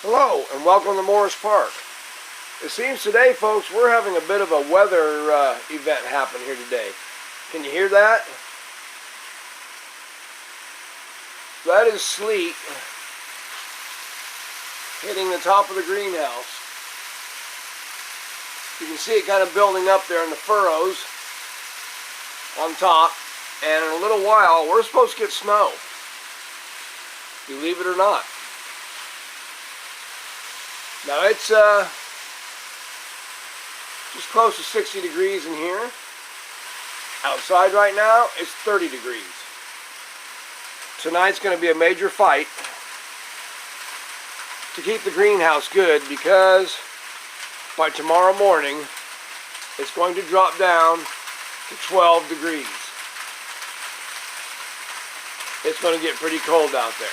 Hello and welcome to Morris Park. It seems today, folks, we're having a bit of a weather event happen here today. Can you hear that? That is sleet hitting the top of the greenhouse. You can see it kind of building up there in the furrows on top. And in a little while, we're supposed to get snow. Believe it or not. Now it's just close to 60 degrees in here. Outside right now, it's 30 degrees. Tonight's going to be a major fight to keep the greenhouse good, because by tomorrow morning, it's going to drop down to 12 degrees. It's going to get pretty cold out there.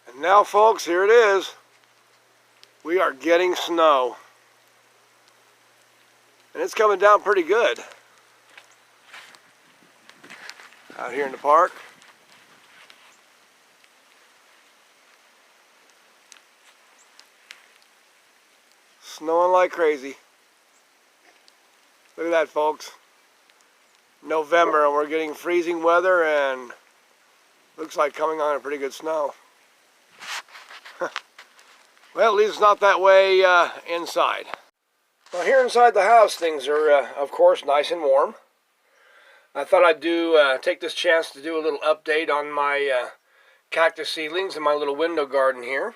And now, folks, here it is. We are getting snow. And it's coming down pretty good out here in the park. Snowing like crazy. Look at that, folks. November, and we're getting freezing weather, and looks like coming on a pretty good snow. Well, at least it's not that way inside. Well, here inside the house, things are, of course, nice and warm. I thought I'd take this chance to do a little update on my cactus seedlings in my little window garden here.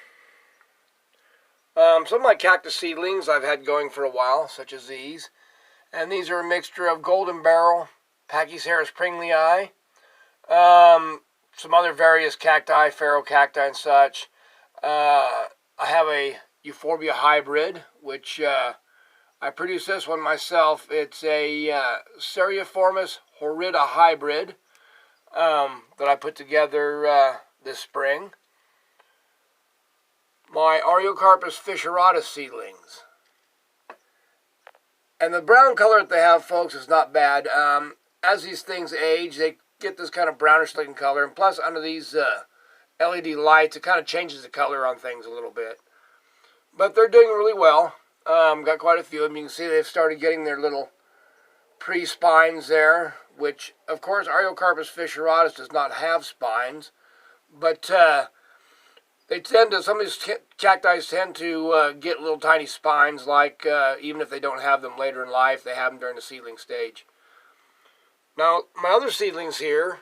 Some of my cactus seedlings I've had going for a while, such as these. And these are a mixture of golden barrel, Pachyceras pringlei, some other various cacti, pharaoh cacti and such. I have a euphorbia hybrid, which I produced this one myself. It's a Seriiformis horrida hybrid that I put together this spring. My Ariocarpus fissuratus seedlings. And the brown color that they have, folks, is not bad. As these things age, they get this kind of brownish looking color. And plus, under these LED lights, it kind of changes the color on things a little bit. But they're doing really well. Got quite a few of them. You can see they've started getting their little pre-spines there, which, of course, Ariocarpus fissuratus does not have spines. But they tend to, some of these cacti tend to get little tiny spines, like even if they don't have them later in life, they have them during the seedling stage. Now, my other seedlings here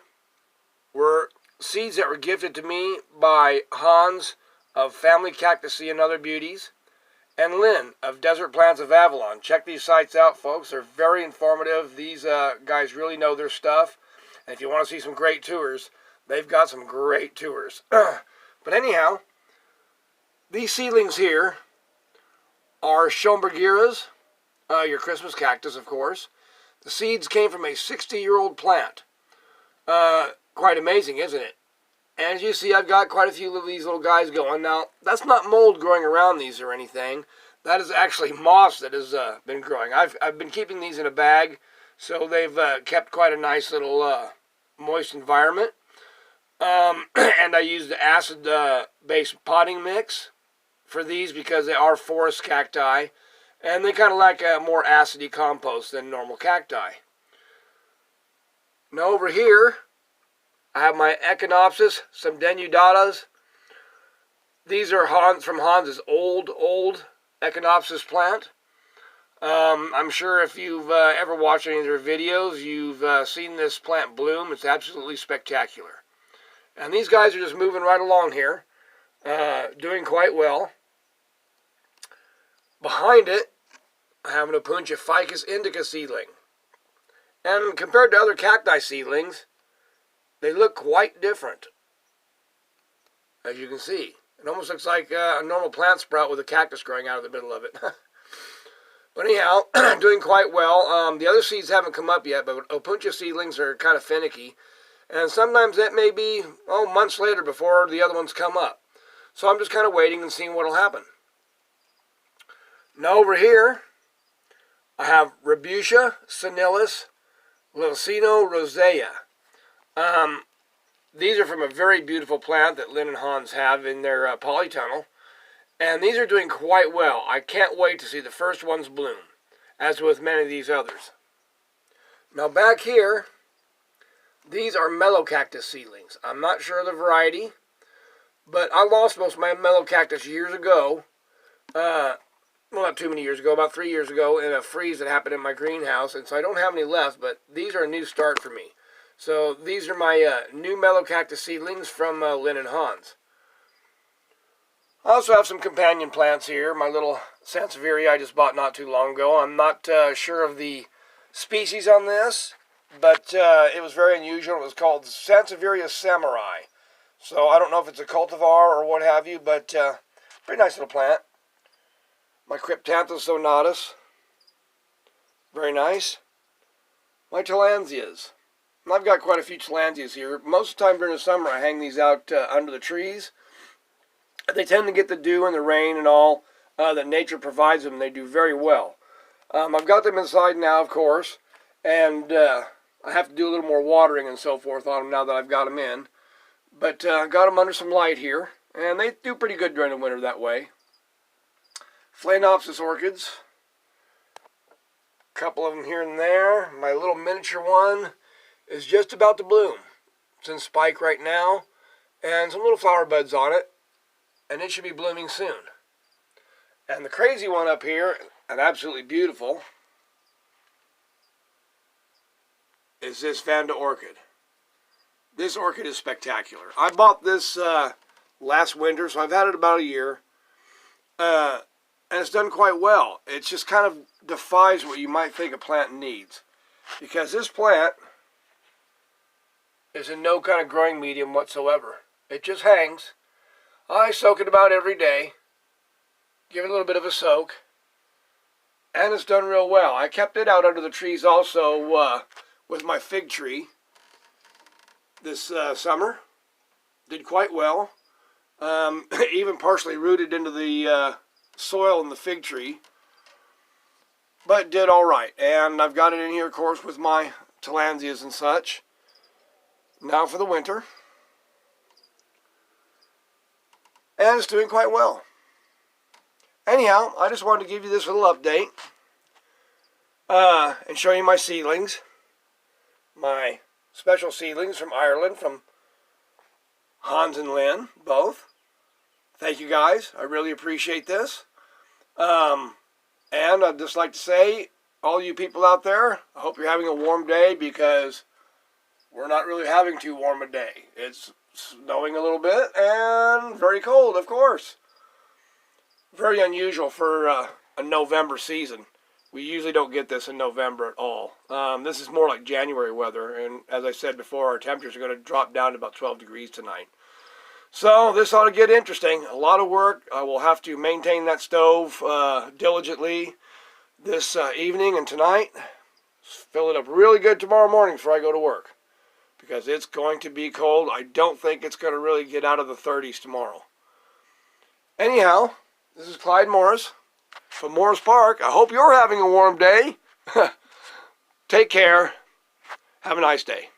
were seeds that were gifted to me by Hans of Family Cactusy and Other Beauties, and Lynn of Desert Plants of Avalon. Check these sites out, folks. They're very informative. These guys really know their stuff. And if you want to see some great tours, they've got some great tours. But anyhow, these seedlings here are Schomburgeras, your Christmas cactus, of course. The seeds came from a 60-year-old plant. Quite amazing, isn't it? And as you see, I've got quite a few of these little guys going. Now, that's not mold growing around these or anything. That is actually moss that has been growing. I've been keeping these in a bag, so they've kept quite a nice little moist environment. And I used the acid-based potting mix for these because they are forest cacti, and they kind of like a more acidy compost than normal cacti. Now over here, I have my Echinopsis, some denudatas. These are from Hans's old Echinopsis plant. I'm sure if you've ever watched any of their videos, you've seen this plant bloom. It's absolutely spectacular. And these guys are just moving right along here, doing quite well. Behind it, I have an Opuntia ficus indica seedling. And compared to other cacti seedlings, they look quite different, as you can see. It almost looks like a normal plant sprout with a cactus growing out of the middle of it. But anyhow, doing quite well. The other seeds haven't come up yet, but Opuntia seedlings are kind of finicky. And sometimes that may be, months later before the other ones come up. So I'm just kind of waiting and seeing what will happen. Now over here, I have Rebutia senilis Leucino rosea. These are from a very beautiful plant that Lynn and Hans have in their polytunnel. And these are doing quite well. I can't wait to see the first ones bloom, as with many of these others. Now back here, these are mellow cactus seedlings. I'm not sure of the variety, but I lost most of my mellow cactus years ago. Well, not too many years ago, about 3 years ago, in a freeze that happened in my greenhouse, and so I don't have any left, but these are a new start for me. So these are my new mellow cactus seedlings from Lynn and Hans. I also have some companion plants here. My little Sansevieria I just bought not too long ago. I'm not sure of the species on this, but it was very unusual. It was called Sansevieria samurai. So I don't know if it's a cultivar or what have you, but pretty nice little plant. My Cryptanthus zonatus, very nice. My tillandsias. And I've got quite a few tillandsias here. Most of the time during the summer I hang these out under the trees. They tend to get the dew and the rain and all that nature provides them. They do very well. I've got them inside now, of course, and I have to do a little more watering and so forth on them now that I've got them in. But I've got them under some light here, and they do pretty good during the winter that way. Phalaenopsis orchids. A couple of them here and there. My little miniature one is just about to bloom. It's in spike right now, and some little flower buds on it, and it should be blooming soon. And the crazy one up here, and absolutely beautiful, is this Vanda orchid. This orchid is spectacular. I bought this last winter, so I've had it about a year. And it's done quite well. It just kind of defies what you might think a plant needs. Because this plant is in no kind of growing medium whatsoever. It just hangs. I soak it about every day. Give it a little bit of a soak. And it's done real well. I kept it out under the trees also with my fig tree this summer. Did quite well. Even partially rooted into the soil in the fig tree, but did all right. And I've got it in here, of course, with my tillandsias and such. Now for the winter, and it's doing quite well. Anyhow, I just wanted to give you this little update and show you my seedlings, my special seedlings from Ireland, from Hans and Lynn, both. Thank you guys. I really appreciate this. And I'd just like to say, all you people out there, I hope you're having a warm day, because we're not really having too warm a day. It's snowing a little bit and very cold, of course. Very unusual for a November season. We usually don't get this in November at all. This is more like January weather, and as I said before, our temperatures are going to drop down to about 12 degrees tonight. So this ought to get interesting. A lot of work. I will have to maintain that stove diligently this evening and tonight. Fill it up really good tomorrow morning before I go to work, because it's going to be cold. I don't think it's going to really get out of the 30s tomorrow. Anyhow, this is Clyde Morris from Morris Park. I hope you're having a warm day. Take care. Have a nice day.